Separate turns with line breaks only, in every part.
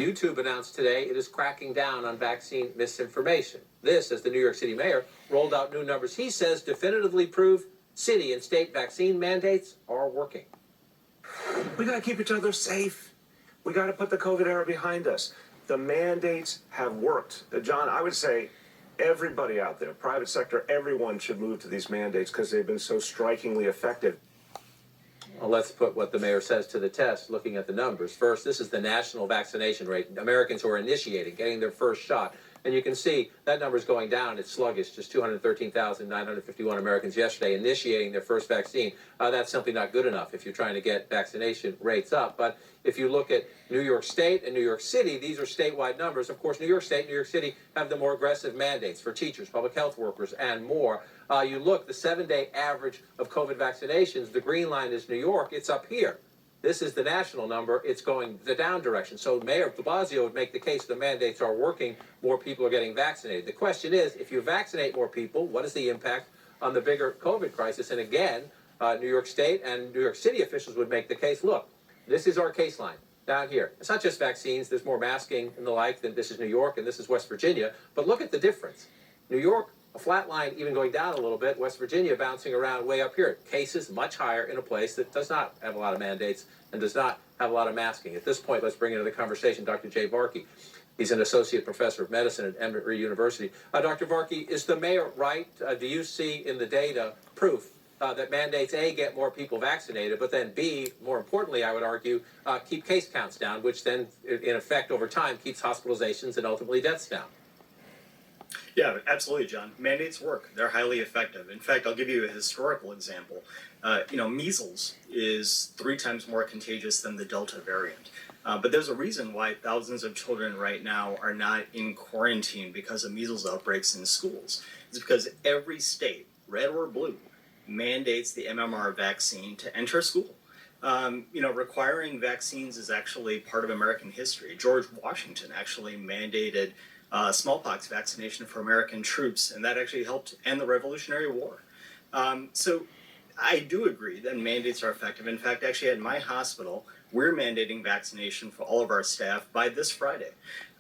YouTube announced today it is cracking down on vaccine misinformation. This, as the New York City mayor rolled out new numbers he says definitively prove city and state vaccine mandates are working.
We got to keep each other safe. We got to put the COVID era behind us. The mandates have worked. John, I would say everybody out there, private sector, everyone should move to these mandates because they've been so strikingly effective.
Well, let's put what the mayor says to the test, looking at the numbers. First, this is the national vaccination rate. Americans who are initiating, getting their first shot. And you can see that number is going down. It's sluggish, just 213,951 Americans yesterday initiating their first vaccine. That's simply not good enough if you're trying to get vaccination rates up. But if you look at New York State and New York City, these are statewide numbers. Of course, New York State and New York City have the more aggressive mandates for teachers, public health workers, and more. You look, the 7-day average of COVID vaccinations, the green line is New York. It's up here. This is the national number. It's going the down direction. So Mayor de Blasio would make the case the mandates are working. More people are getting vaccinated. The question is, if you vaccinate more people, what is the impact on the bigger COVID crisis? And again, New York State and New York City officials would make the case, look, this is our case line down here. It's not just vaccines. There's more masking and the like. Than this is New York and this is West Virginia. But look at the difference. New York, a flat line even going down a little bit. West Virginia bouncing around way up here. Cases much higher in a place that does not have a lot of mandates and does not have a lot of masking. At this point, let's bring into the conversation Dr. Jay Varkey. He's an associate professor of medicine at Emory University. Dr. Varkey, is the mayor right? Do you see in the data proof that mandates, A, get more people vaccinated, but then B, more importantly, I would argue, keep case counts down, which then, in effect, over time, keeps hospitalizations and ultimately deaths down?
Yeah, absolutely, John. Mandates work. They're highly effective. In fact, I'll give you a historical example. Measles is 3 times more contagious than the Delta variant. But there's a reason why thousands of children right now are not in quarantine because of measles outbreaks in schools. It's because every state, red or blue, mandates the MMR vaccine to enter school. Requiring vaccines is actually part of American history. George Washington actually mandated smallpox vaccination for American troops, and that actually helped end the Revolutionary War. So I do agree that mandates are effective. In fact, actually at my hospital, we're mandating vaccination for all of our staff by this Friday.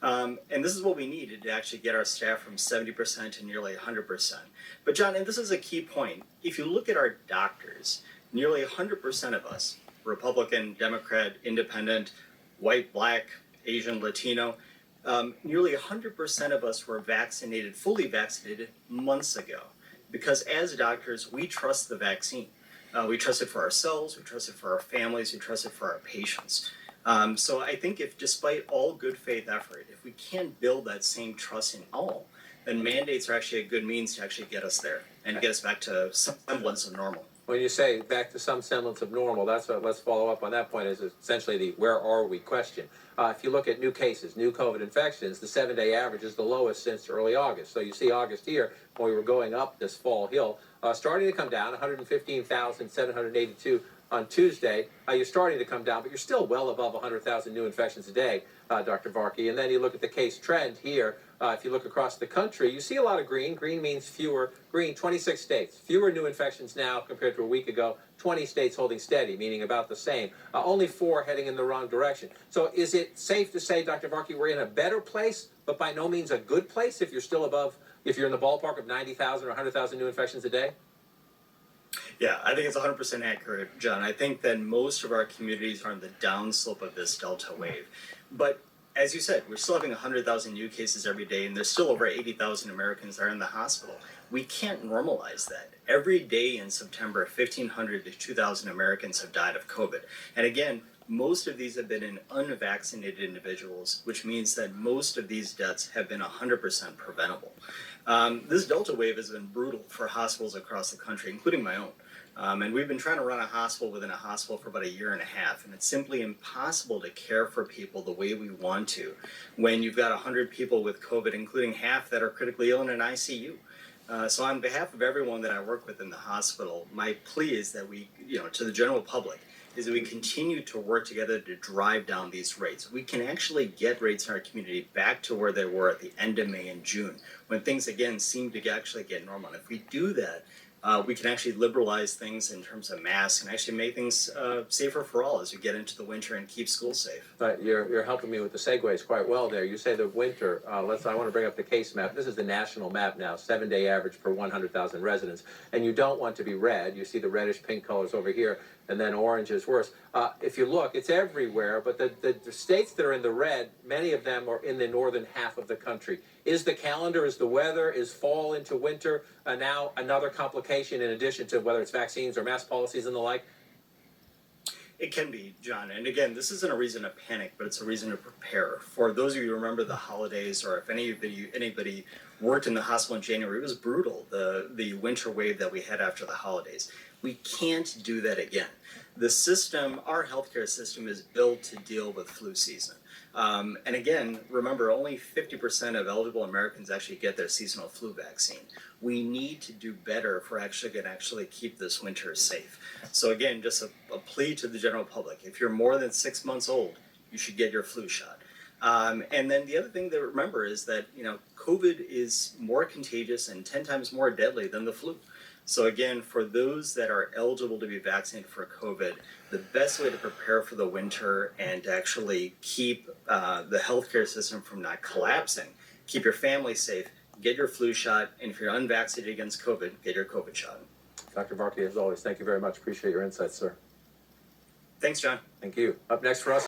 And this is what we needed to actually get our staff from 70% to nearly 100%. But John, and this is a key point, if you look at our doctors, nearly 100% of us, Republican, Democrat, Independent, white, black, Asian, Latino, nearly 100% of us were vaccinated, fully vaccinated, months ago. Because as doctors, we trust the vaccine. We trust it for ourselves, we trust it for our families, we trust it for our patients. So I think if, despite all good faith effort, if we can't build that same trust in all, then mandates are actually a good means to actually get us there and get us back to some semblance of normal.
When you say back to some semblance of normal, that's what, let's follow up on that point, is essentially the where are we question. If you look at new cases, new COVID infections, the 7-day average is the lowest since early August. So you see August here, when we were going up this fall hill, starting to come down, 115,782 on Tuesday. You're starting to come down, but you're still well above 100,000 new infections a day, Dr. Varkey. And then you look at the case trend here. If you look across the country, you see a lot of green. Green means fewer. Green, 26 states. Fewer new infections now compared to a week ago. 20 states holding steady, meaning about the same. Only 4 heading in the wrong direction. So is it safe to say, Dr. Varkey, we're in a better place, but by no means a good place if you're still above, if you're in the ballpark of 90,000 or 100,000 new infections a day?
Yeah, I think it's 100% accurate, John. I think that most of our communities are on the downslope of this Delta wave. But as you said, we're still having 100,000 new cases every day, and there's still over 80,000 Americans that are in the hospital. We can't normalize that. Every day in September, 1,500 to 2,000 Americans have died of COVID. And again, most of these have been in unvaccinated individuals, which means that most of these deaths have been 100% preventable. This Delta wave has been brutal for hospitals across the country, including my own. And we've been trying to run a hospital within a hospital for about 1.5 years, and it's simply impossible to care for people the way we want to when you've got 100 people with COVID, including half that are critically ill in an ICU. So on behalf of everyone that I work with in the hospital, my plea is that we, to the general public, is that we continue to work together to drive down these rates. We can actually get rates in our community back to where they were at the end of May and June, when things again seem to actually get normal. And if we do that, we can actually liberalize things in terms of masks and actually make things safer for all as we get into the winter and keep schools safe.
But you're helping me with the segues quite well there. You say the winter. I want to bring up the case map. This is the national map now, 7-day average per 100,000 residents. And you don't want to be red. You see the reddish pink colors over here, and then orange is worse. If you look, it's everywhere, but the states that are in the red, many of them are in the northern half of the country. Is the calendar, is the weather, is fall into winter now another complication in addition to whether it's vaccines or mask policies and the like?
It can be, John. And again, this isn't a reason to panic, but it's a reason to prepare. For those of you who remember the holidays, or if anybody worked in the hospital in January, it was brutal, the winter wave that we had after the holidays. We can't do that again. The system, our healthcare system, is built to deal with flu season. And again, remember, only 50% of eligible Americans actually get their seasonal flu vaccine. We need to do better if we're actually going to keep this winter safe. So again, just a plea to the general public. If you're more than 6 months old, you should get your flu shot. And then the other thing to remember is that, COVID is more contagious and 10 times more deadly than the flu. So again, for those that are eligible to be vaccinated for COVID, the best way to prepare for the winter and to actually keep the healthcare system from not collapsing, keep your family safe, get your flu shot, and if you're unvaccinated against COVID, get your COVID shot.
Dr. Varkey, as always, thank you very much. Appreciate your insights, sir.
Thanks, John.
Thank you. Up next for us.